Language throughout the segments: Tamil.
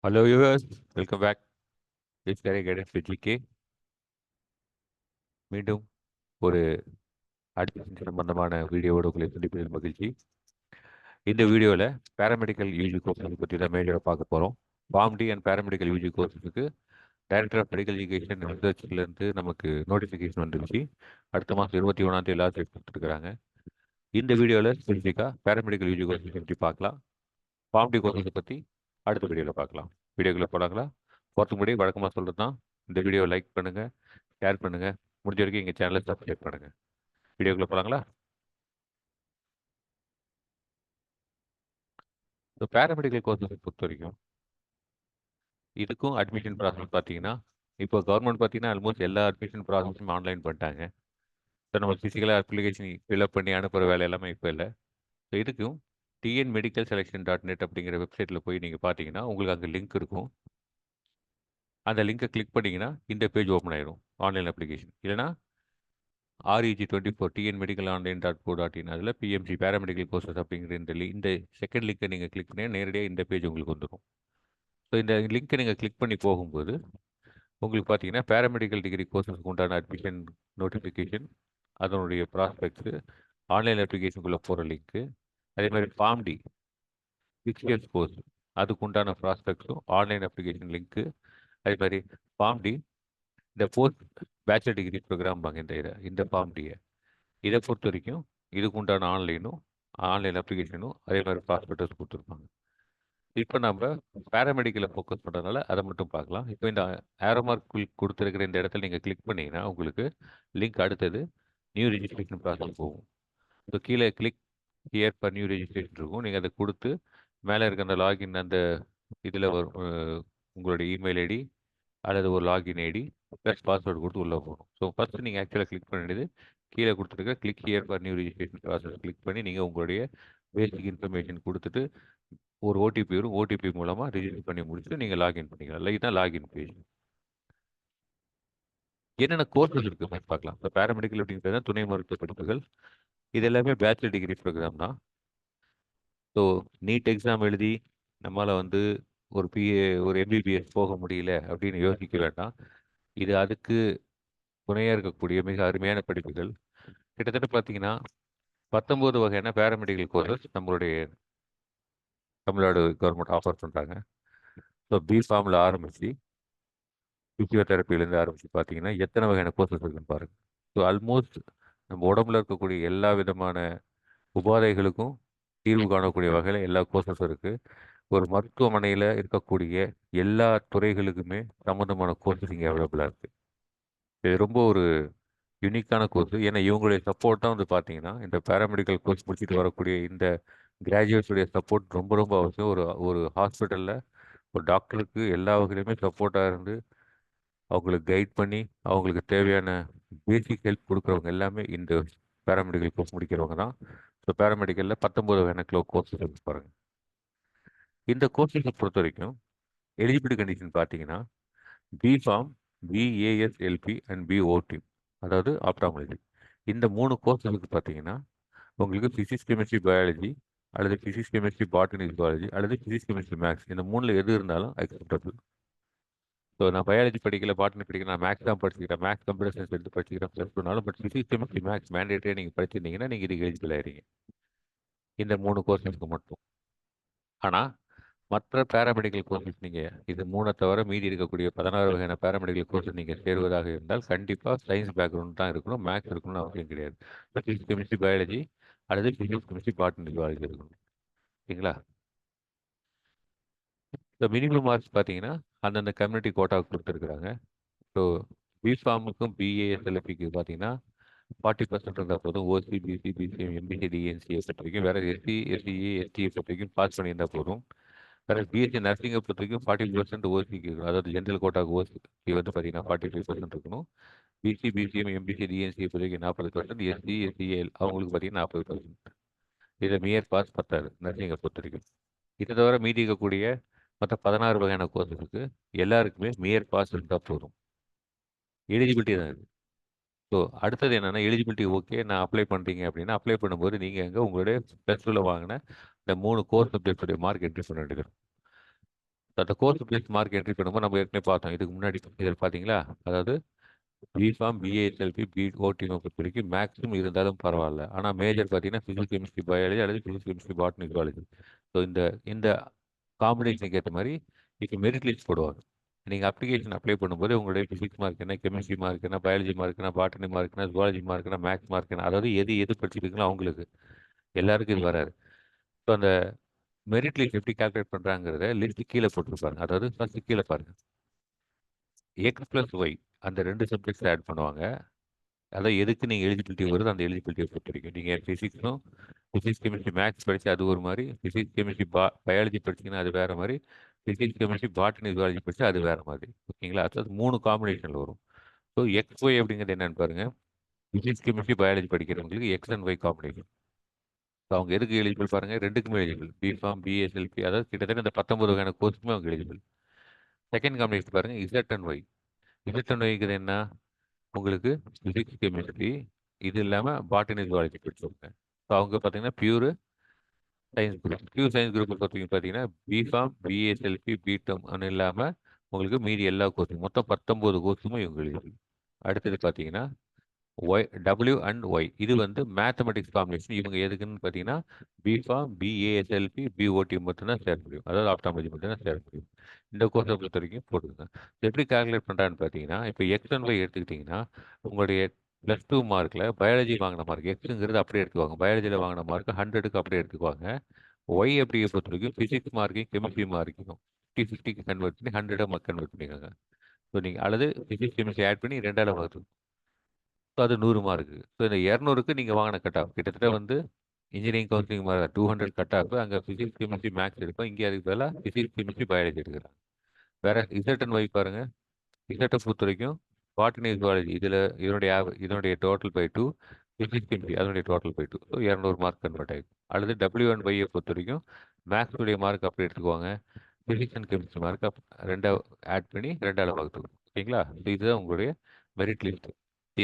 Hello viewers, welcome back. This career guidance with GK. மீண்டும் ஒரு அட்மிஷன் சம்பந்தமான வீடியோவோடு உங்களை சந்திப்பதில் மகிழ்ச்சி. இந்த வீடியோவில் பேராமெடிக்கல் யூஜி கோர்ஸை பற்றி தான் மேஜராக பார்க்க போகிறோம். Pharm D and paramedical UG கோர்ஸுக்கு டைரக்டர் ஆஃப் மெடிக்கல் எஜுகேஷன் ரிசர்ச்லேருந்து நமக்கு நோட்டிஃபிகேஷன் வந்துருச்சு. அடுத்த மாதம் 21 லாஸ்ட் டேட் கொடுத்துருக்குறாங்க. இந்த வீடியோவில் ஸ்பெசிஃபிக்காக பேராமெடிக்கல் யூஜி கோர்ஸை பற்றி பார்க்கலாம். ஃபார்ம் டி கோர்ஸை பற்றி அடுத்த வீடியோவில் பார்க்கலாம். வீடியோக்குள்ளே போகலாங்களா? போகிறதுக்கு முன்னாடி வழக்கமாக சொல்கிறது தான், இந்த வீடியோவை லைக் பண்ணுங்கள், ஷேர் பண்ணுங்கள், முடிஞ்ச வரைக்கும் எங்கள் சேனலை சப்ஸ்கிரைப் பண்ணுங்கள். வீடியோக்குள்ளே போகலாங்களா? ஸோ பேராமெடிக்கல் கோர்ஸை பொறுத்த வரைக்கும் இதுக்கும் அட்மிஷன் ப்ராசஸ் பார்த்தீங்கன்னா, இப்போ கவர்மெண்ட் பார்த்தீங்கன்னா ஆல்மோஸ்ட் எல்லா அட்மிஷன் ப்ராசஸும் ஆன்லைன் பண்ணிட்டாங்க. ஸோ நம்ம ஃபிசிக்கலாக அப்ளிகேஷன் ஃபில்அப் பண்ணி அனுப்புகிற வேலை எல்லாமே இப்போ இல்லை. ஸோ இதுக்கும் tnmedicalselection.net அப்படிங்கிற வெப்சைட்டில் போய் நீங்கள் பார்த்தீங்கன்னா உங்களுக்கு அங்கே லிங்க் இருக்கும். அந்த லிங்கை கிளிக் பண்ணிங்கன்னா இந்த பேஜ் ஓப்பன் ஆயிடும், ஆன்லைன் அப்ளிகேஷன். இல்லைனா REG24 tnmedicalonline.co.in அதில் PMC பேராமெடிக்கல் கோர்சஸ் அப்படிங்கிற இந்த செகண்ட் லிங்கை நீங்கள் கிளிக் பண்ணி நேரடியாக இந்த பேஜ் உங்களுக்கு வந்துடும். ஸோ இந்த லிங்க்கை நீங்கள் கிளிக் பண்ணி போகும்போது உங்களுக்கு பார்த்தீங்கன்னா பேராமெடிக்கல் டிகிரி கோர்சஸ்க்கு உண்டான அட்மிஷன் நோட்டிஃபிகேஷன், அதனுடைய ப்ராஸ்பெக்ட்ஸு, ஆன்லைன் அப்ளிகேஷனுக்குள்ளே போகிற லிங்க்கு, அதே மாதிரி ஃபார்ம் டி 6 இயர்ஸ் கோர்ஸ் அதுக்கு உண்டான ப்ராஸ்பெக்ட்ஸும் ஆன்லைன் அப்ளிகேஷன் லிங்க்கு, அதே மாதிரி ஃபார்ம் டி இந்த போஸ்ட் பேச்சுலர் டிகிரி ப்ரோக்ராம் பாங்க இந்த ஃபார்ம் டியை இதை பொறுத்த வரைக்கும் இதுக்கு உண்டான ஆன்லைன் அப்ளிகேஷனும் அதே மாதிரி ப்ராஸ்பெக்டஸ் கொடுத்துருப்பாங்க. இப்போ நம்ம பேராமெடிக்கலை ஃபோக்கஸ் பண்ணுறதுனால அதை மட்டும் பார்க்கலாம். இப்போ இந்த ஏரோ மார்க் கொடுத்துருக்கிற இந்த இடத்துல நீங்கள் கிளிக் பண்ணிங்கன்னா உங்களுக்கு லிங்க் அடுத்தது நியூ ரெஜிஸ்ட்ரேஷன் ப்ராசஸ் போகும். ஸோ கீழே click here for new registration இருக்கும். நீங்கள் அதை கொடுத்து மேலே இருக்க அந்த லாகின் அந்த இதில் வரும் உங்களுடைய இமெயில் ஐடி அல்லது ஒரு லாகின் ஐடி ப்ளஸ் பாஸ்வேர்டு கொடுத்து உள்ளே போகணும். ஸோ ஃபஸ்ட்டு நீங்கள் ஆக்சுவலாக கிளிக் பண்ணிடுது கீழே கொடுத்துருக்க click here for new registration process click பண்ணி நீங்கள் உங்களுடைய பேசிக் இன்ஃபர்மேஷன் கொடுத்துட்டு ஒரு ஓடிபி வரும். ஓடிபி மூலமாக ரிஜிஸ்டர் பண்ணி முடிச்சுட்டு நீங்கள் லாகின் பண்ணிக்கலாம். இதுதான் லாகின் பேஜ். என்னென்ன கோர்சஸ் இருக்குது பார்க்கலாம். இப்போ பேராமெடிக்கல் அப்படிங்கிறது துணை மருத்துவ படிப்புகள். இது எல்லாமே பேச்சுலர் டிகிரி ப்ரோக்ராம் தான். ஸோ நீட் எக்ஸாம் எழுதி நம்மளால் ஒரு MBBS போக முடியல அப்படின்னு யோசிக்க வேண்டாம். இது அதுக்கு துணையாக இருக்கக்கூடிய மிக அருமையான படிப்புகள். கிட்டத்தட்ட பார்த்தீங்கன்னா 19 வகையான பேராமெடிக்கல் கோர்சஸ் நம்மளுடைய தமிழ்நாடு கவர்மெண்ட் ஆஃபர் பண்ணுறாங்க. ஸோ பிஃபார்மில் ஆரம்பித்து ஃபிசியோதெரப்பிலேருந்து ஆரம்பித்து பார்த்தீங்கன்னா எத்தனை வகையான கோர்சஸ் இருக்குன்னு பாருங்கள். ஸோ ஆல்மோஸ்ட் நம்ம உடம்புல இருக்கக்கூடிய எல்லா விதமான உபாதைகளுக்கும் தீர்வு காணக்கூடிய வகையில் எல்லா கோர்சஸும் இருக்குது. ஒரு மருத்துவமனையில் இருக்கக்கூடிய எல்லா துறைகளுக்குமே சம்மந்தமான கோர்சஸ் இங்கே அவைலபிளாக இருக்குது. இது ரொம்ப ஒரு யூனிக்கான கோர்ஸ். ஏன்னா இவங்களுடைய சப்போர்ட் தான் பார்த்தீங்கன்னா இந்த பேராமெடிக்கல் கோர்ஸ் முடிச்சுட்டு வரக்கூடிய இந்த கிராஜுவேட்ஸுடைய சப்போர்ட் ரொம்ப ரொம்ப அவசியம். ஒரு ஒரு ஹாஸ்பிட்டலில் ஒரு டாக்டருக்கு எல்லா வகையிலுமே சப்போர்ட்டாக இருந்து அவங்களுக்கு கைட் பண்ணி அவங்களுக்கு தேவையான பேசிக் ஹெல்ப் கொடுக்குறவங்க எல்லாமே இந்த பேராமெடிக்கல் கோர்ஸ் முடிக்கிறவங்க தான். ஸோ பேராமெடிக்கலில் 19 வகையான கோர்ஸஸ் எடுத்து பாருங்கள். இந்த கோர்ஸஸை பொறுத்த வரைக்கும் எலிஜிபிலிட்டி கண்டிஷன் பார்த்தீங்கன்னா பிஃபார்ம், BASLP அண்ட் BOT, அதாவது ஆப்டாமலஜி. இந்த 3 கோர்ஸுகளுக்கு பார்த்தீங்கன்னா உங்களுக்கு ஃபிசிக்ஸ், கெமிஸ்ட்ரி, பயாலஜி அல்லது ஃபிசிக்ஸ், கெமிஸ்ட்ரி, பாட்டனி, ஜுவாலஜி அல்லது ஃபிசிக்ஸ், கெமிஸ்ட்ரி, மேக்ஸ் இந்த 3ல் எது இருந்தாலும் அக்செப்டபிள். ஸோ நான் பயாலஜி படிக்கல, பாட்டனி படிக்கல, நான் மேக்ஸ் தான் படிச்சுக்கிறேன், மேக்ஸ் கம்ப்யூட்டர் சயின்ஸ் எடுத்து படிச்சுக்கிறேன் ப்ளஸ் பண்ணாலும் பட் ஃபிசிக்ஸ், கெமிஸ்ட்ரி, மேக்ஸ் மேண்டேட்டரியாக நீங்கள் படிச்சிருந்தீங்கன்னா நீங்கள் இதுக்கு எலிஜிபிள் ஆகிறீங்க இந்த 3 கோர்ஸுக்கு மட்டும். ஆனால் மற்ற பேராமெடிக்கல் கோர்சஸ் நீங்கள் இது 3 தவிர மீதி இருக்கக்கூடிய 16 வகையான பேராமெடிக்கல் கோர்சஸ் நீங்கள் சேருவதாக இருந்தால் கண்டிப்பாக சயின்ஸ் பேக்ரவுண்ட் தான் இருக்கணும், மேக்ஸ் இருக்கணும்னு அவசியம் கிடையாது. ஃபிசிக்ஸ், கெமிஸ்ட்ரி, பயாலஜி அல்லது ஃபிசிக்ஸ், கெமிஸ்ட்ரி, பாட்டனி, ஜுவாலஜி இருக்கணும். ஓகேங்களா? இந்த மினிமம் மார்க்ஸ் பார்த்தீங்கன்னா அந்தந்த கம்யூனிட்டி கோட்டாவுக்கு கொடுத்துருக்குறாங்க. ஸோ பிஃபார்முக்கும் BASLPக்கு பார்த்தீங்கன்னா 40% இருந்தால் போதும். ஓசி, பிசி, பிசிஎம், எம்பிசி, டிஎன்சியை பொறுத்த வரைக்கும், வேற SC, SCA, STயை பொறுத்த வரைக்கும் பாஸ் பண்ணியிருந்தால் போதும். வேற BSc நர்சிங்கை பொறுத்த வரைக்கும் 40% ஓசிக்கு இருக்கணும். அதாவது ஜென்ரல் கோட்டாக்கு ஓசிக்கு பார்த்தீங்கன்னா 45% இருக்கணும். பிசி, பிசிஎம், எம்பிசி, டிஎன்சியை பொறுத்த வரைக்கும் 40%, SC, SCA அவங்களுக்கு பார்த்தீங்கன்னா 40%. இதில் மியர் பாஸ் பத்தாது நர்சிங்கை பொறுத்த வரைக்கும். இதை தவிர மீதி இருக்கக்கூடிய மற்ற 16 வகையான கோர்ஸுக்கு எல்லாருக்குமே மியர் பாஸ் இருந்தால் போதும். எலிஜிபிலிட்டி தான் இது. ஸோ அடுத்தது என்னென்னா எலிஜிபிலிட்டி ஓகே நான் அப்ளை பண்ணுறீங்க அப்படின்னா அப்ளை பண்ணும்போது நீங்கள் எங்கே உங்களுடைய +2ல் வாங்கின இந்த 3 கோர்ஸ் சப்ஜெக்டுடைய மார்க் என்ட்ரி பண்ண வேண்டியது. அந்த கோர்ஸ் பேஸ் மார்க் என்ட்ரி பண்ணும்போது நம்ம ஏற்கனவே பார்த்தோம். இதுக்கு முன்னாடி இதில் பார்த்தீங்களா? அதாவது பிஃபார்ம், பிஏஎஸ்எல்பி, பிஓடிஎம் பொறுத்த வரைக்கும் மேக்ஸிமம் இருந்தாலும் பரவாயில்ல. ஆனால் மேஜர் பார்த்தீங்கன்னா ஃபிசிக்ஸ், கெமிஸ்ட்ரி, பயாலஜி அல்லது physics, chemistry, botany, zoology. So இந்த இந்த காம்பினேஷனுக்கு ஏற்ற மாதிரி இப்போ மெரிட் லிஸ்ட் போடுவாங்க. நீங்கள் அப்ளிகேஷன் அப்ளை பண்ணும்போது உங்களுடைய ஃபிசிக்ஸ் மார்க் என்ன, கெமிஸ்ட்ரி மார்க் என்ன, பயாலஜி மார்க் என்ன, பாட்டனி மார்க் என்ன, ஜுவாலஜி மார்க் என்ன, மேக்ஸ் மார்க் என்ன, அதாவது எது படிச்சிருக்கீங்களோ அவங்களுக்கு எல்லாருக்கும் இது வராது. ஸோ அந்த மெரிட் லிஸ்ட் எப்படி கால்குலேட் பண்ணுறாங்கிறத லிஸ்ட் கீழே போட்டிருப்பாங்க. அதாவது ஃபர்ஸ்ட் கீழே பாருங்க, எக்ஸ் பிளஸ் ஒய் அந்த 2 சப்ஜெக்ட்ஸ் ஆட் பண்ணுவாங்க. அதான் எதுக்கு நீங்கள் எலிஜிபிலிட்டி வருது அந்த எலிஜிபிலிட்டியை பொறுத்த வரைக்கும் நீங்கள் ஃபிசிக்ஸ் கெமிஸ்ட்ரி மேக்ஸ் படிச்சு அது ஒரு மாதிரி, ஃபிசிக்ஸ் கெமிஸ்ட்ரி பயாலஜி படிச்சீங்கன்னா அது வேற மாதிரி, ஃபிசிக்ஸ் கெமிஸ்ட்ரி பாட்டனி ஜுவாலஜி படிச்சு அது வேற மாதிரி. ஓகேங்களா? அதாவது 3 காம்பினேஷனில் வரும். ஸோ எக்ஸ் ஒய் அப்படிங்கிறது என்னன்னு பாருங்க. ஃபிசிக்ஸ் கெமிஸ்ட்ரி பயாலஜி படிக்கிறவங்களுக்கு X and Y combination. So அவங்க எதுக்கு எலிஜிபிள் பாருங்க, ரெண்டுக்குமே எலிஜிபிள். பிஃபார்ம், பிஎஸ்எல்பி, அதாவது கிட்டத்தட்ட இந்த 19 வகையான கோர்ஸுக்குமே அவங்க எலிஜிபிள். செகண்ட் காம்பினேஷன் பாருங்க, Z and Y. Z and ஒய்ங்கிறது என்ன? உங்களுக்கு பிசிக்ஸ் கெமிஸ்ட்ரி இது இல்லாமல் பாட்டனி ஜுவாலஜி படிச்சிருக்கேன். ஸோ அவங்க பார்த்தீங்கன்னா பியூர் சயின்ஸ் குரூப் பார்த்தீங்கன்னா பிஃபார்ம், பிஎஸ்எல்பி, பிடம் இல்லாமல் உங்களுக்கு மீதி எல்லா கோர்ஸும் மொத்தம் 19 கோர்ஸுமே இவங்க எழுதி. அடுத்தது பார்த்தீங்கன்னா ஒய், டபிள்யூ அண்ட் ஒய், இது வந்து மேத்தமெட்டிக்ஸ் காம்பினேஷன். இவங்க எதுக்குன்னு பார்த்தீங்கன்னா பிஃபார்ம், பிஏஎஸ்எல்பி, பிஓடி மட்டும்தான் சேர முடியும். அதாவது ஆப்டாமலஜி மட்டும்தான் சேர முடியும். இந்த கோர்ஸை பொறுத்த வரைக்கும் போட்டுருங்க. எப்படி கால்குலேட் பண்ணுறான்னு பார்த்தீங்கன்னா, இப்போ எக்ஸ் அண்ட் ஒய் எடுத்துக்கிட்டிங்கன்னா உங்களுடைய +2 மார்க்கில் பயாலஜி வாங்கின மார்க் எக்ஸுங்கிறது அப்படியே எடுத்துக்குவாங்க. பயாலஜியில் வாங்கின மார்க் 100க்கு அப்படியே எடுத்துக்குவாங்க. ஒய் அப்படியே பொறுத்த வரைக்கும் ஃபிசிக்ஸ் மார்க்கையும் கெமிஸ்ட்ரி மார்க்கையும் 50-50க்கு கன்வெர்ட் பண்ணி 100 கன்வெர்ட் பண்ணிக்கோங்க. ஸோ நீங்கள் அல்லது ஃபிசிக்ஸ் கெமிஸ்ட்ரி ஆட் பண்ணி 2ஆல் வகுத்து. ஸோ அது 100 மார்க்கு. ஸோ இந்த 200க்கு நீங்கள் வாங்கின கட் ஆஃப் கிட்டத்தட்ட வந்து இன்ஜினியரிங் கவுன்சிலிங் மாதிரி 200 கட் ஆஃப். அங்கே ஃபிசிக்ஸ் கெமிஸ்ட்ரி மேக்ஸ் எடுக்கும், இங்கே அதுக்கு பதிலாக ஃபிசிக்ஸ் கெமிஸ்ட்ரி பயாலஜி எடுக்கிறாங்க. வேற இசட் அண்ட் ஒய் பாருங்க. இசட்டை பொறுத்த வரைக்கும் பாட்டனி ஜுவாலஜி இதனுடைய டோட்டல் பை 2, ஃபிசிக்ஸ் கெமிஸ்ட்ரி அதனுடைய total by 2. So 200 mark convert ஆகிடும். அல்லது டபிள்யூ அண்ட் ஒய்யை பொறுத்த வரைக்கும் மேக்ஸுடைய மார்க் அப்படி எடுத்துக்குவாங்க, ஃபிசிக்ஸ் அண்ட் கெமிஸ்ட்ரி மார்க் ரெண்டா ஆட் பண்ணி 2ஆல் வகுத்துக்கணும். ஓகேங்களா? ஸோ இதுதான் உங்களுடைய மெரிட் லிஸ்ட்.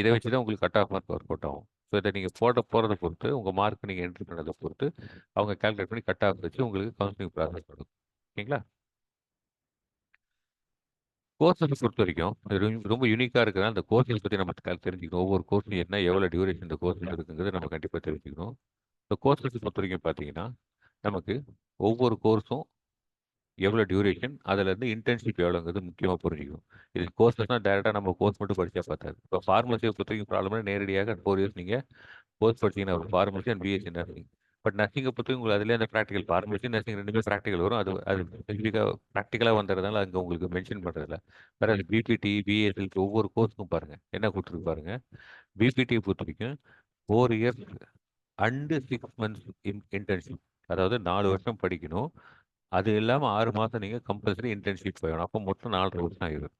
இதை வச்சு தான் உங்களுக்கு cut off mark work out ஆகும். ஸோ இதை நீங்கள் போகிறத பொறுத்து உங்கள் மார்க் நீங்கள் என்ட்ரி பண்ணதை பொறுத்து அவங்க கால்குலேட் பண்ணி கட் ஆஃப் வச்சு உங்களுக்கு கவுன்சிலிங் ப்ராசஸ் பண்ணும். ஓகேங்களா? கோர்ஸஸ் பொறுத்த வரைக்கும் இது ரொம்ப யூனிக்காக இருக்கிறதா அந்த கோர்ஸஸ் பற்றி நம்ம தெரிஞ்சுக்கணும். ஒவ்வொரு கோர்ஸும் என்ன, எவ்வளோ டியூரேஷன் இந்த கோர்ஸ் இருக்குங்கிறது நம்ம கண்டிப்பாக தெரிஞ்சுக்கணும். இந்த கோர்ஸஸ் பொறுத்த வரைக்கும் பார்த்தீங்கன்னா நமக்கு ஒவ்வொரு கோர்ஸும் எவ்வளோ டியூரேஷன், அதுலேருந்து இன்டர்ன்ஷிப் எவ்வளோங்கிறது முக்கியமாக புரிஞ்சுக்கணும். இது கோர்ஸஸ்னால் டேரெக்டாக நம்ம கோர்ஸ் மட்டும் படித்தா பார்த்தாது. இப்போ ஃபார்மசியை பொறுத்த வரைக்கும் ப்ராப்ளம்னா நேரடியாக 4 இயர்ஸ் நீங்கள் கோர்ஸ் படிச்சீங்கன்னா ஒரு pharmacy and BSc nursing. But நர்சிங்கை பொறுத்த உங்களுக்கு அதிலே அந்த ப்ராக்டிகல் ஃபார்மசி நர்சிங் ரெண்டுமே ப்ராக்டிகல் வரும். அது ஸ்பெசிஃபிக்காக ப்ராக்டிக்கலாக வந்துடுறதுனால அங்கே உங்களுக்கு மென்ஷன் பண்ணுறதில்ல. வேற பிபிடி, பிஎஸ்எல்பி ஒவ்வொரு கோர்ஸுக்கும் பாருங்கள் என்ன கொடுத்துருக்கு பாருங்கள். பிபிடியை பொறுத்த வரைக்கும் 4 இயர்ஸ் அண்டு 6 மந்த்ஸ் இன்டர்ன்ஷிப், அதாவது 4 வருஷம் படிக்கணும். அது இல்லாமல் 6 மாதம் நீங்கள் கம்பல்சரி இன்டர்ன்ஷிப் போயிடணும். அப்போ மொத்தம் 4.5 வருஷம் ஆகிடும்.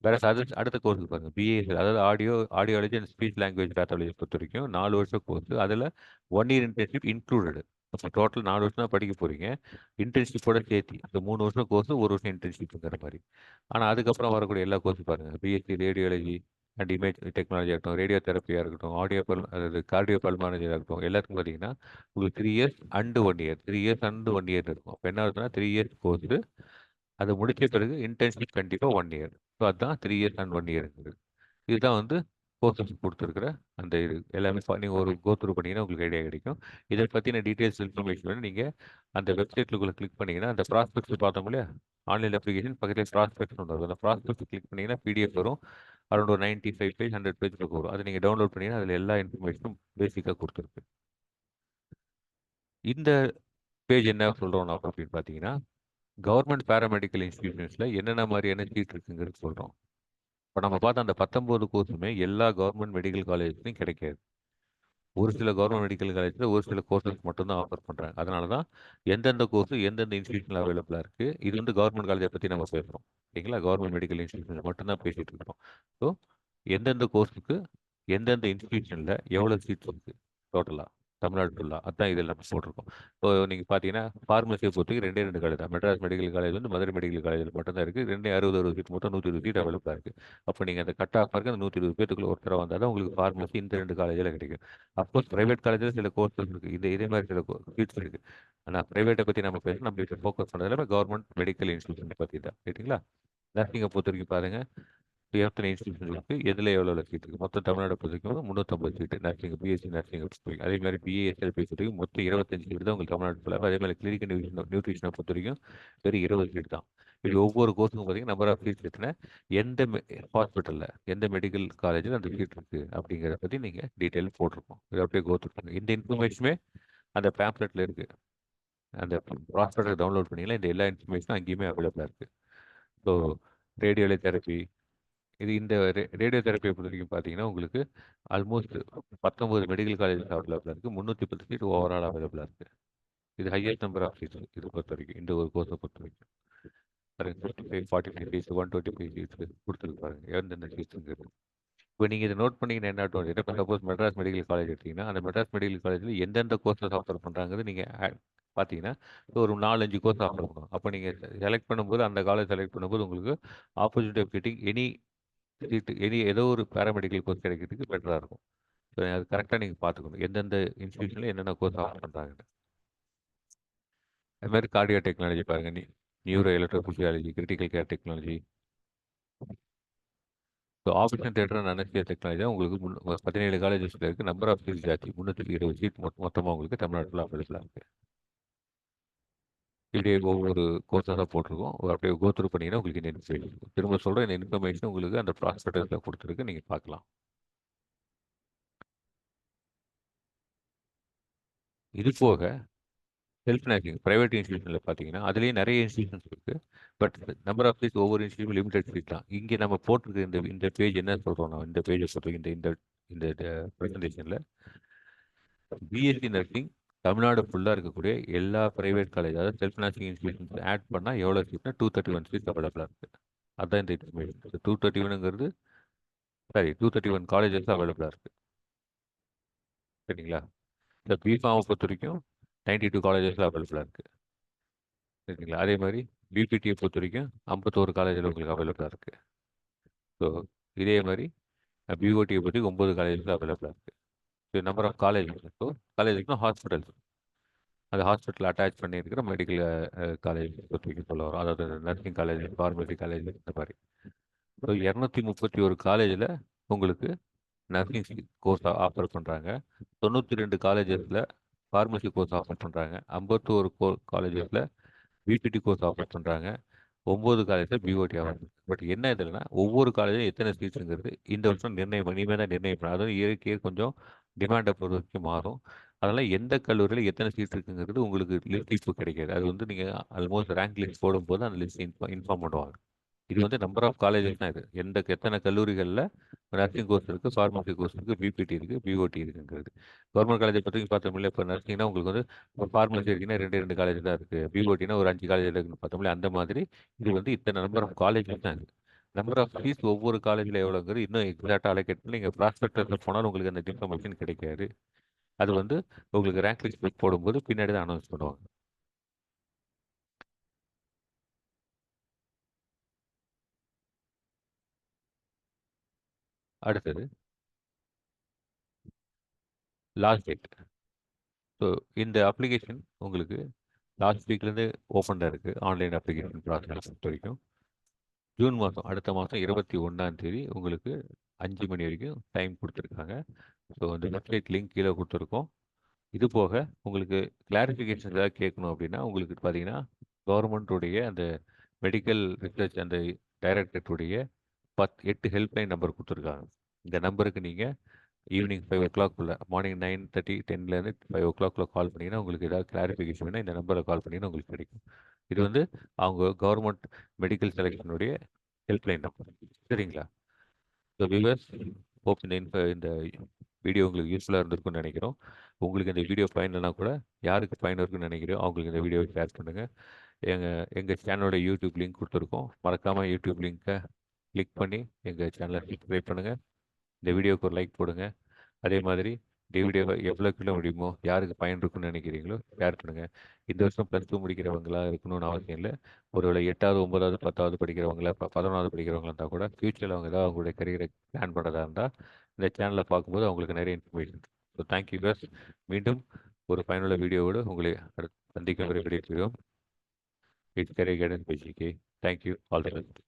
வேற அடுத்த கோர்ஸுக்கு பாருங்க, பிஏஎஸ் அதாவது audiology and speech language pathology பொறுத்த வரைக்கும் 4 வருஷம் கோர்ஸ். அதில் 1 இயர் இன்டர்ன்ஷிப் இன்க்ளூடடு. அப்போ டோட்டல் 4 வருஷம் தான் படிக்க போறீங்க. இன்டர்ன்ஷிப்போட சேர்த்து இந்த 3 வருஷம் கோர்ஸ், 1 வருஷம் இன்டர்ன்ஷிப்புங்கிற மாதிரி. ஆனால் அதுக்கப்புறம் வரக்கூடிய எல்லா கோர்ஸும் பாருங்க, BSc radiology and image technology இருக்கட்டும், ரேடியோ தெரப்பியாக இருக்கட்டும், அதாவது கார்டியோ பல்மானஜியாக இருக்கட்டும், எல்லாத்துக்கும் பார்த்தீங்கன்னா உங்களுக்கு 3 years and 1 year 3 years and 1 year இருக்கும். அப்போ என்ன ஆகுதுன்னா 3 இயர்ஸ் கோர்ஸ், அது முடிச்ச பிறகு இன்டர்ன்ஷிப் கண்டிப்பாக 1 இயர். ஸோ அதுதான் 3 இயர்ஸ் அண்ட் 1 இயருங்கிறது. இதுதான் வந்து கோர்சஸ் கொடுத்துருக்குற அந்த இது எல்லாமே நீங்கள் ஒரு கோத்ரூ பண்ணிங்கன்னா உங்களுக்கு ஐடியா கிடைக்கும். இதை பற்றின டீட்டெயில்ஸ் இன்ஃபர்மேஷன் வந்து நீங்கள் அந்த வெப்சைட்டுக்குள்ளே கிளிக் பண்ணிங்கன்னா அந்த ப்ராஸ்பெக்ட்ஸ் பார்த்தோம் இல்லையா, ஆன்லைன் அப்ளிகேஷன் பக்கத்தில் ப்ராஸ்பெக்ட்ஸ் ஒன்று வரும். அந்த ப்ராஸ்பெக்ட்ஸ் கிளிக் பண்ணிங்கன்னா பிடிஎஃப் வரும். அரௌண்ட் ஒரு 95 பேஜ் 100 பேஜ் வரும். அதை நீங்கள் டவுன்லோட் பண்ணிங்கன்னா அதில் எல்லா இன்ஃபர்மேஷனும் பேசிக்காக கொடுத்துருக்கு. இந்த பேஜ் என்ன சொல்கிறோம் அப்படின்னு பார்த்தீங்கன்னா, கவர்மெண்ட் பேராமெடிக்கல் இன்ஸ்டிடியூஷன்ஸில் என்னென்ன மாதிரியான சீட் இருக்குங்கிறது சொல்கிறோம். இப்போ நம்ம பார்த்த அந்த 19 கோர்ஸுமே எல்லா கவர்மெண்ட் மெடிக்கல் காலேஜ்லையும் கிடைக்காது. ஒரு சில கவர்மெண்ட் மெடிக்கல் காலேஜில் ஒரு சில கோர்சஸ் மட்டும்தான் ஆஃபர் பண்ணுறாங்க. அதனால தான் எந்தெந்த கோர்ஸ் எந்தெந்த இன்ஸ்டியூஷனில் அவைலபிளாக இருக்குது. இது வந்து கவர்மெண்ட் காலேஜை பற்றி நம்ம பேசுகிறோம். ஓகேங்களா? கவர்மெண்ட் மெடிக்கல் இன்ஸ்டியூஷன் மட்டும்தான் பேசிகிட்டு இருக்கோம். ஸோ எந்தெந்த கோர்ஸுக்கு எந்தெந்த இன்ஸ்டியூஷனில் எவ்வளோ சீட்ஸ் இருக்குது டோட்டலாக. தமிழ்நாடு ஃபுல்லாக அதான் இதில் நம்ம போட்டிருக்கோம். இப்போ நீங்கள் பார்த்தீங்கன்னா ஃபார்மசியை பொறுத்தவரைக்கும் ரெண்டே ரெண்டு காலேஜ் தான். மெட்ராஸ் மெடிக்கல் காலேஜ் வந்து மதுரை மெடிக்கல் காலேஜில் மட்டும்தான் இருக்குது. ரெண்டே 60 சீட் மொத்தம் 120 சீட் அவைலபிளாக இருக்குது. அப்போ நீங்கள் அந்த கட் ஆஃப் மார்க்கு அந்த 120 பேத்துக்குள்ள ஒருத்தர வந்தால் தான் உங்களுக்கு ஃபார்மசி இந்த ரெண்டு காலேஜில் கிடைக்கும். அப்கோர்ஸ் ப்ரைவேட் காலேஜில் சில கோர்சஸ் இருக்குது. இதே மாதிரி சில சீட்ஸ் இருக்குது. ஆனால் ப்ரைவேட்டை பற்றி நம்ம பேசணும். நம்ம இப்போ ஃபோக்கஸ் பண்ணது எல்லாமே கவர்மெண்ட் மெடிக்கல் இன்ஸ்டியூஷன் பற்றி தான். ரைட்டுங்களா? நர்சிங்கை பொறுத்த வரைக்கும் பாருங்கள், எத்தனை இன்ஸ்டியூஷன் இருக்கு, எதில் எவ்வளோ சீட் இருக்குது. மொத்தம் தமிழ்நாடு பொறுத்தவரைக்கும் 350 சீட்டு நர்சிங், பிஎஸ்சி நர்சிங் பொறுத்தவரைக்கும். அதே மாதிரி பிஏஎஸ்எல் பொறுத்தவரைக்கும் மொத்தம் 25 சீட் தான் உங்களுக்கு தமிழ்நாடு ஃபுல்லாக. அதே மாதிரி கிளினிக்கல் நியூட்ரிஷனை பொறுத்த வரைக்கும் வெறும் 20 சீட் தான். இது ஒவ்வொரு கோர்ஸுக்கும் பார்த்தீங்கன்னா நம்பர் ஆஃப் சீட்ஸ் எத்தனை, எந்த ஹாஸ்பிட்டலில் எந்த மெடிக்கல் காலேஜில் அந்த சீட் இருக்குது அப்படிங்கிறத பற்றி நீங்கள் டீட்டெயில் போட்டிருக்கோம். இதை அப்படியே கோத்துருப்பாங்க. இந்த இன்ஃபர்மேஷனுமே அந்த பேம்ப்ளெட்டில் இருக்குது. அந்த ப்ராஸ்பெக்டை டவுன்லோட் பண்ணிங்கன்னா இந்த எல்லா இன்ஃபர்மேஷனும் அங்கேயுமே அவைலபிளாக இருக்குது. ஸோ ரேடியோலி தெரப்பி, இது இந்த ரேடியோ தெரப்பியை பொறுத்த வரைக்கும் பார்த்தீங்கன்னா உங்களுக்கு ஆல்மோஸ்ட் 19 மெடிக்கல் காலேஜஸ் அவைலபிளாக இருக்குது. 310 சீட் ஓவரால் அவைலபிளாக இருக்குது. இது ஹையஸ்ட் நம்பர் ஆஃப் சீட்ஸ் இது பொறுத்த வரைக்கும், இந்த ஒரு கோர்ஸை பொறுத்த வரைக்கும். பாருங்க 55, 45 சீட்ஸ், 125 சீட்ஸ் கொடுத்துருக்கு பாருங்க, எந்தெந்த சீட்ஸுங்கிறது. இப்போ நீங்கள் இதை நோட் பண்ணிங்கன்னா என்ன ஆகும், இப்போ சப்போஸ் மெட்ராஸ் மெடிக்கல் காலேஜ் எடுத்தீங்கன்னா அந்த மெட்ராஸ் மெடிக்கல் காலேஜில் எந்தெந்த கோர்சஸ் ஆஃபர் பண்ணுறாங்கிறது நீங்கள் பார்த்தீங்கன்னா ஒரு 4-5 கோர்ஸ் ஆஃபர் பண்ணுவோம். அப்போ நீங்கள் செலக்ட் பண்ணும்போது அந்த காலேஜ் செலக்ட் பண்ணும்போது உங்களுக்கு ஆப்பர்ச்சுனிட்டி ஆஃப் கெட்டிங் சீட்டு ஏதோ ஒரு பேராமெடிக்கல் கோர்ஸ் கிடைக்கிறதுக்கு பெட்டராக இருக்கும். ஸோ அது கரெக்டாக நீங்கள் பார்த்துக்கணும், எந்தெந்த இன்ஸ்டியூஷனில் என்னென்ன கோர்ஸ் ஆஃபர் பண்ணுறாங்கன்னு. அது மாதிரி கார்டியோ டெக்னாலஜி பாருங்கள், neuro electrophysiology, critical care technology. So operation theatre and anaesthesia technology உங்களுக்கு 17 காலேஜஸில் இருக்குது. நம்பர் ஆஃப் சீட் ஜாஸ்தி, 320 சீட் மொத்தமாக உங்களுக்கு தமிழ்நாட்டில் அவைலபிளாக இருக்குது. இப்படியே ஒவ்வொரு கோர்ஸாக போட்டிருக்கோம். அப்படியே கோத்ரூ பண்ணிங்கன்னா உங்களுக்கு இந்த இன்ஃபர்மேஷன், திரும்ப சொல்கிற இந்த இன்ஃபர்மேஷன் உங்களுக்கு அந்த ப்ராஸ்பெக்டஸில் கொடுத்துருக்கு, நீங்கள் பார்க்கலாம். இது போக செல்ஃப் நர்சிங் ப்ரைவேட் இன்ஸ்டியூஷனில் பார்த்தீங்கன்னா அதுலேயே நிறைய இன்ஸ்டியூஷன்ஸ் இருக்குது. பட் நம்பர் ஆஃப் சீட்ஸ் ஒவ்வொரு இன்ஸ்டியூஷன் லிமிடெட் சீட் தான். இங்கே நம்ம போட்டிருக்க இந்த பேஜ் என்ன சொல்கிறோம், நான் இந்த பேஜை சொல்கிறேன். இந்த இந்த ப்ரெசன்டேஷனில் பிஎஸ்சி நர்சிங் தமிழ்நாடு ஃபுல்லாக இருக்கக்கூடிய எல்லா ப்ரைவேட் காலேஜ், அதாவது செல்ஃப் நர்சிங் இன்ஸ்டியூஷன்ஸ் ஆட் பண்ணால் எவ்வளோ சீட்னா 231 சீட்ஸ் அவைலபிளாக இருக்குது. அதுதான் இந்த இன்ஃபர்மேஷன். 231ங்கிறது சரி 231 காலேஜஸ் அவைலபிளாக இருக்குது. சரிங்களா? இந்த பிஃபார்மை பொறுத்த வரைக்கும் 92 காலேஜஸில் அவைலபிளாக இருக்குது. சரிங்களா? அதே மாதிரி பிபிடியை பொறுத்த வரைக்கும் 51 காலேஜில் உங்களுக்கு அவைலபிளாக இருக்குது. ஸோ இதே மாதிரி பிஓடியை பற்றி 9 காலேஜஸில் அவைலபிளாக இருக்குது. So number of colleges. So காலேஜஸ்னா ஹாஸ்பிட்டல்ஸ், அந்த ஹாஸ்பிட்டல் அட்டாச் பண்ணியிருக்கிற மெடிக்கல் காலேஜ் பொறுத்த வரைக்கும் சொல்ல வரும். அதாவது நர்சிங் காலேஜ், ஃபார்மசி காலேஜ், இந்த மாதிரி. ஸோ 231 காலேஜில் உங்களுக்கு நர்சிங் கோர்ஸ் ஆஃபர் பண்ணுறாங்க. 92 காலேஜஸில் ஃபார்மசி கோர்ஸ் ஆஃபர் பண்ணுறாங்க. 51 காலேஜஸில் பிபிடி கோர்ஸ் ஆஃபர் பண்ணுறாங்க. 9 காலேஜில் பிஓடி ஆஃபர். பட் என்ன இதுலன்னா ஒவ்வொரு காலேஜும் எத்தனை சீட்ஸுங்கிறது இந்த வருஷம் நிர்ணயம் இனிமேல் தான் நிர்ணயம் பண்ணணும். அதாவது இயற்கையே கொஞ்சம் டிமாண்டை பொறுத்த வரைக்கும் மாறும். அதனால் எந்த கல்லூரியில் எத்தனை சீட் இருக்குங்கிறது உங்களுக்கு லிஸ்ட் இப்போ கிடைக்காது. அது வந்து நீங்கள் ஆல்மோஸ்ட் ரேங்க் லிஸ்ட் போடும்போது அந்த லிஸ்ட் இன்ஃபார்ம் பண்ணுவாங்க. இது வந்து நம்பர் ஆஃப் காலேஜஸ் தான். இது எத்தனை கல்லூரிகளில் நர்சிங் கோர்ஸ் இருக்குது, ஃபார்மசி கோர்ஸ் இருக்குது, பிபிடி இருக்குது, பிஓடி இருக்குங்கிறது. கவர்மெண்ட் காலேஜை பற்றி பார்த்தோம்ல, இப்போ நர்சிங்னா உங்களுக்கு வந்து ஒரு ஃபார்மசி இருக்குன்னா 2 காலேஜ் தான் இருக்குது, பிஓடினா ஒரு 5 காலேஜ் இருக்குன்னு பார்த்தோம்ல, அந்த மாதிரி இது வந்து இத்தனை நம்பர் ஆஃப் காலேஜஸ் தான் இருக்குது. நம்பர் ஆஃப் ஃபீஸ் ஒவ்வொரு காலேஜில் எவ்வளோங்கிறது இன்னும் எக்ஸாக்டாக அலோகேட் பண்ணி நீங்கள் ப்ராஸ்பெக்டஸில் போனாலும் உங்களுக்கு அந்த இன்ஃபர்மேஷன் கிடைக்காது. அது வந்து உங்களுக்கு ரேங்க் லிஸ்ட் போடும்போது பின்னாடி தான் அனௌன்ஸ் பண்ணுவாங்க. அடுத்தது லாஸ்ட் டேட். ஸோ இந்த அப்ளிகேஷன் உங்களுக்கு லாஸ்ட் வீக்லேருந்து ஓப்பனில் இருக்குது. ஆன்லைன் அப்ளிகேஷன் ப்ராசஸ் பொறுத்த வரைக்கும் ஜூன் மாதம், அடுத்த மாதம் 21ஆம் தேதி உங்களுக்கு 5 மணி வரைக்கும் டைம் கொடுத்துருக்காங்க. ஸோ அந்த வெப்சைட் லிங்க் கீழே கொடுத்துருக்கோம். இது போக உங்களுக்கு கிளாரிஃபிகேஷன் ஏதாவது கேட்கணும் அப்படின்னா உங்களுக்கு பார்த்தீங்கன்னா கவர்மெண்ட்டுடைய அந்த மெடிக்கல் ரிசர்ச் அந்த டைரக்டரேட்டுடைய 8 ஹெல்ப்லைன் நம்பர் கொடுத்துருக்காங்க. இந்த நம்பருக்கு நீங்கள் ஈவினிங் 5 o'clock மார்னிங் 9:30 10லேருந்து 5 o'clock கால் பண்ணிங்கன்னா உங்களுக்கு ஏதாவது கிளாரிஃபிகேஷன் வேணால் இந்த நம்பரை கால் பண்ணிங்கன்னா உங்களுக்கு கிடைக்கும். இது வந்து அவங்க கவர்மெண்ட் மெடிக்கல் செலெக்ஷனுடைய ஹெல்ப்லைன் நம்பர். சரிங்களா? ஸோ வியூவர்ஸ், ஹோப் இந்த வீடியோ உங்களுக்கு யூஸ்ஃபுல்லாக இருந்திருக்குன்னு நினைக்கிறோம். உங்களுக்கு இந்த வீடியோ பயனில்னா கூட யாருக்கு பயன் இருக்குன்னு நினைக்கிறோம் அவங்களுக்கு இந்த வீடியோவை ஷேர் பண்ணுங்கள். எங்கள் சேனலோட யூடியூப் லிங்க் கொடுத்துருக்கோம். மறக்காமல் யூடியூப் லிங்க்கை கிளிக் பண்ணி எங்கள் சேனலை சப்ஸ்கிரைப் பண்ணுங்கள். இந்த வீடியோவுக்கு ஒரு லைக் போடுங்க. அதே மாதிரி டிவிடியை எவ்வளோக்குள்ள முடியுமோ யாருக்கு பயன் இருக்குன்னு நினைக்கிறீங்களோ ஷேர் பண்ணுங்கள். இந்த வருஷம் +2 முடிக்கிறவங்களா இருக்கணும்னு அவசியம் இல்லை. ஒருவேளை 8வது 9வது 10வது படிக்கிறவங்களா 11வது படிக்கிறவங்களா இருந்தால் கூட ஃப்யூச்சரில் அவங்க ஏதாவது அவங்களுடைய கரியரை பிளான் பண்ணுறதா இருந்தால் இந்த சேனலை பார்க்கும்போது அவங்களுக்கு நிறைய இன்ஃபர்மேஷன். So thank you bus. மீண்டும் ஒரு பயனுள்ள வீடியோவோடு உங்களை அடுத்து சந்திக்கும் வரை விடைபெறுகிறோம். இட்ஸ் கரியர் கைடன்ஸ் பேசிக்கே. தேங்க்யூ. All the best.